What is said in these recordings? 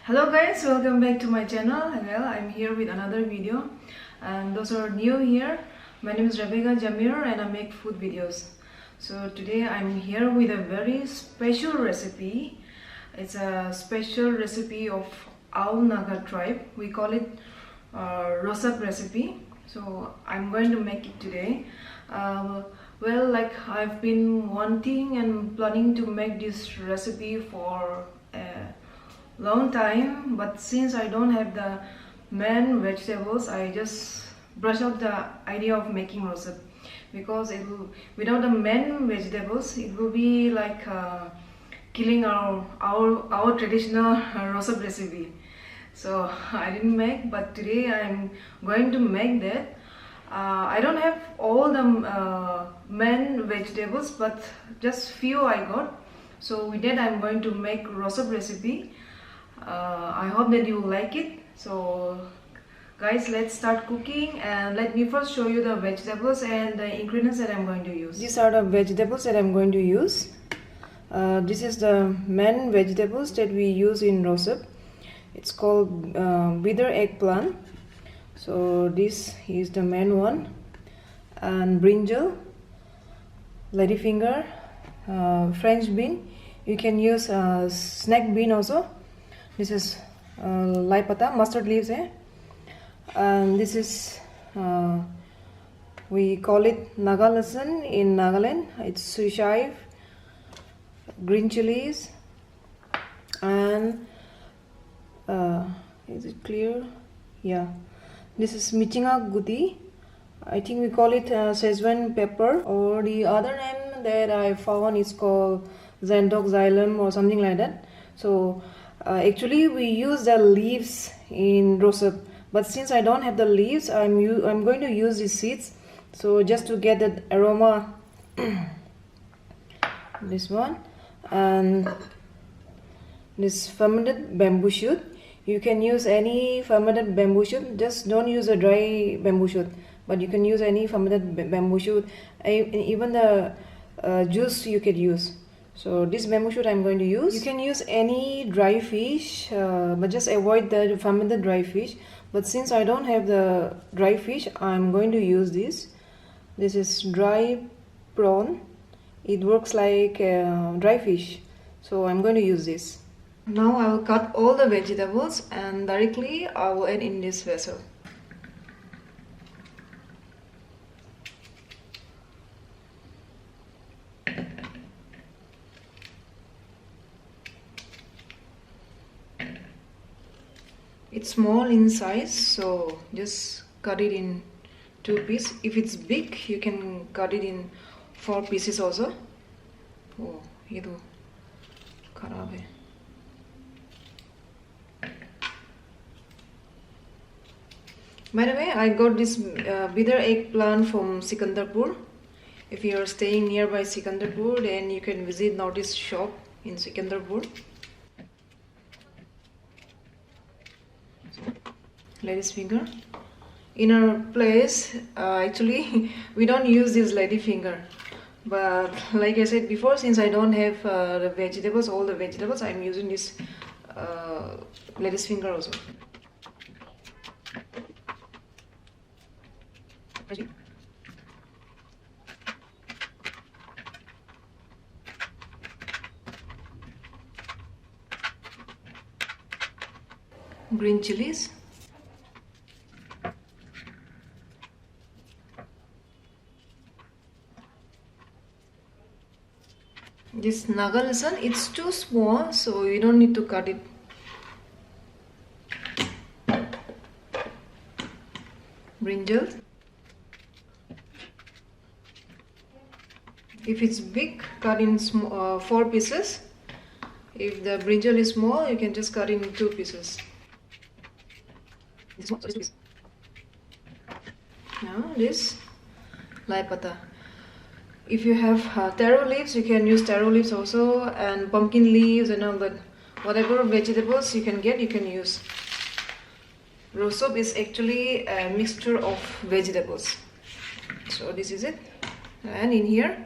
Hello guys, welcome back to my channel. Well, I'm here with another video, and those are new here, my name is Rebecca Jamir and I make food videos. So today I'm here with a very special recipe. It's a special recipe of our Naga tribe. We call it ROSEP recipe. So I'm going to make it today. Well, I've been wanting and planning to make this recipe for long time, but since I don't have the main vegetables, I just brush up the idea of making rosep, because it will, without the main vegetables, it will be like killing our traditional rosep recipe. So I didn't make, but today I'm going to make that. I don't have all the main vegetables, but just few I got. So with that I'm going to make rosep recipe. I hope that you like it. So guys, let's start cooking, and let me first show you the vegetables and the ingredients that I'm going to use. These are the vegetables that I'm going to use. This is the main vegetables that we use in rosep. It's called bitter eggplant. So this is the main one, and brinjal, ladyfinger, French bean. You can use snack bean also. This is lai pata, mustard leaves, and this is we call it Naga lesson in Nagaland. It's sushai, green chilies, and is it clear? Yeah, this is michinga guti. I think we call it Szechuan pepper, or the other name that I found is called Zandok xylem or something like that. So actually we use the leaves in rosep, but since I don't have the leaves, I'm going to use the seeds. So just to get the aroma, this one, and this fermented bamboo shoot. You can use any fermented bamboo shoot, just don't use a dry bamboo shoot, but you can use any fermented bamboo shoot, even the juice you could use. So this bamboo shoot I'm going to use. You can use any dry fish, but just avoid the fermented dry fish. But since I don't have the dry fish, I'm going to use this. This is dry prawn. It works like dry fish. So I'm going to use this. Now I will cut all the vegetables and directly I will add in this vessel. It's small in size, so just cut it in 2 pieces. If it's big, you can cut it in 4 pieces also. Oh, itu kharab hai. By the way, I got this bitter eggplant from Sikandarpur. If you are staying nearby Sikandarpur, then you can visit Northeast shop in Sikandarpur. Lady's finger. In our place, actually we don't use this lady finger, but like I said before, since I don't have the vegetables, all the vegetables, I'm using this lady's finger also. Green chilies, this Naga lesson, it's too small, so you don't need to cut it. Brinjal. If it's big, cut in 4 pieces. If the brinjal is small, you can just cut in 2 pieces. This one, so this 2 pieces. Now this lai pata. If you have taro leaves, you can use taro leaves also, and pumpkin leaves and all that. Whatever vegetables you can get, you can use. Rosep is actually a mixture of vegetables. So this is it. And in here,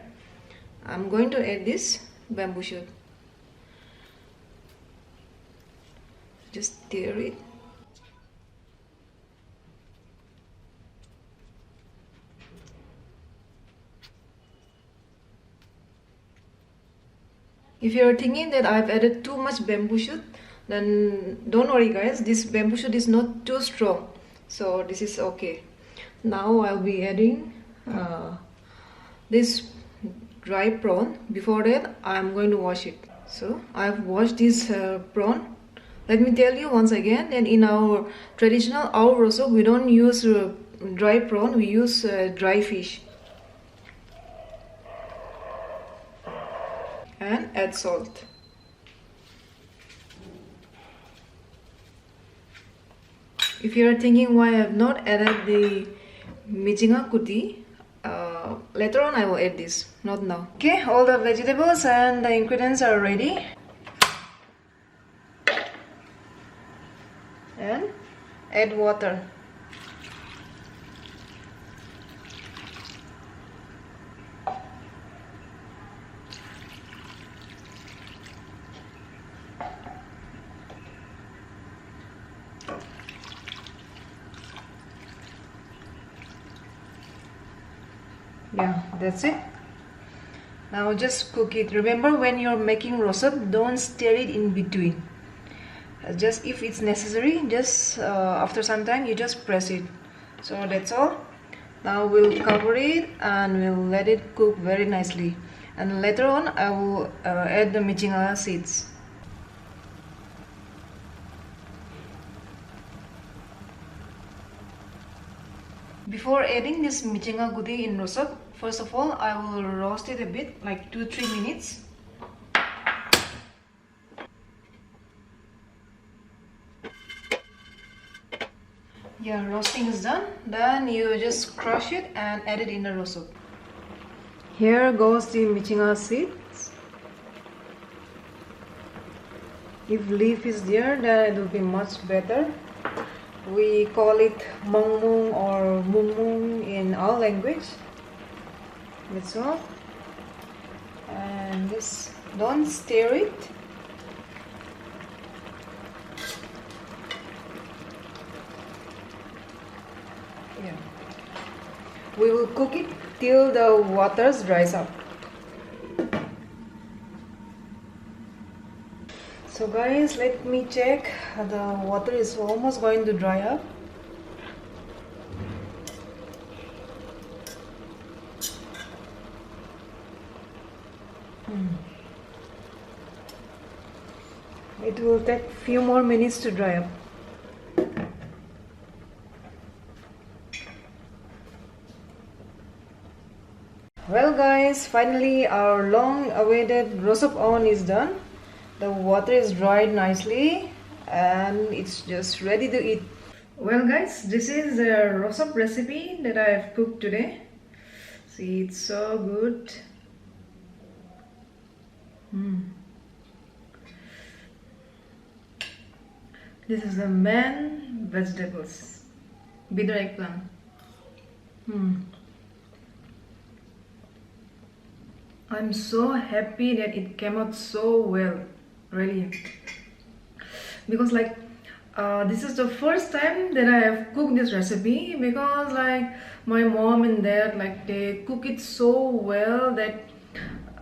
I'm going to add this bamboo shoot. Just stir it. If you're thinking that I've added too much bamboo shoot, then don't worry guys, this bamboo shoot is not too strong, so this is okay. Now I'll be adding this dry prawn. Before that I'm going to wash it. So I've washed this prawn. Let me tell you once again, and in our traditional ROSEP we don't use dry prawn, we use dry fish. And add salt. If you are thinking why I have not added the michinga kuti, later on I will add this, not now. Okay, all the vegetables and the ingredients are ready. And add water. Yeah, that's it. Now just cook it. Remember, when you're making ROSEP, don't stir it in between. Just if it's necessary, just after some time you just press it. So that's all. Now we'll cover it and we'll let it cook very nicely. And later on I will add the michinga seeds. Before adding this michinga kuti in ROSEP, first of all I will roast it a bit, like 2-3 minutes. Yeah, roasting is done. Then you just crush it and add it in the ROSEP. Here goes the michinga seeds. If leaf is there, then it will be much better. We call it mung mung or mung mung in our language. That's all. And just don't stir it. Yeah. We will cook it till the water dries up. So guys, let me check. The water is almost going to dry up. It will take few more minutes to dry up. Well guys, finally our long awaited ROSEP AON is done. The water is dried nicely and it's just ready to eat. Well guys, this is the ROSEP recipe that I have cooked today. See, it's so good. This is the main vegetables. Bitter eggplant. I'm so happy that it came out so well, really, because like this is the first time that I have cooked this recipe, because like my mom and dad, like they cook it so well that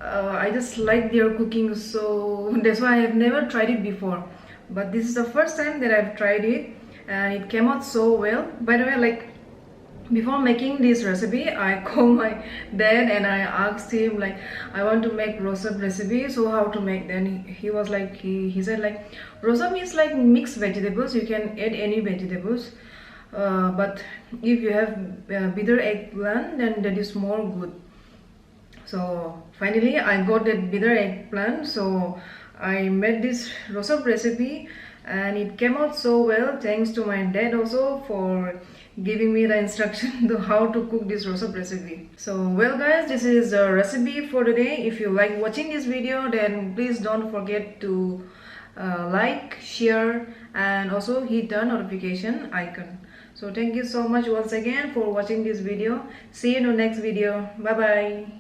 I just like their cooking, so that's why I have never tried it before. But this is the first time that I've tried it and it came out so well. By the way, like before making this recipe, I called my dad and I asked him, like, I want to make ROSEP recipe, so how to make. Then he was like, he said like ROSEP is like mixed vegetables, you can add any vegetables, but if you have bitter eggplant, then that is more good. So finally I got that bitter eggplant, so I made this ROSEP recipe and it came out so well, thanks to my dad also for giving me the instruction to how to cook this ROSEP recipe. So well guys, this is the recipe for today. If you like watching this video, then please don't forget to like, share and also hit the notification icon. So thank you so much once again for watching this video. See you in the next video. Bye bye.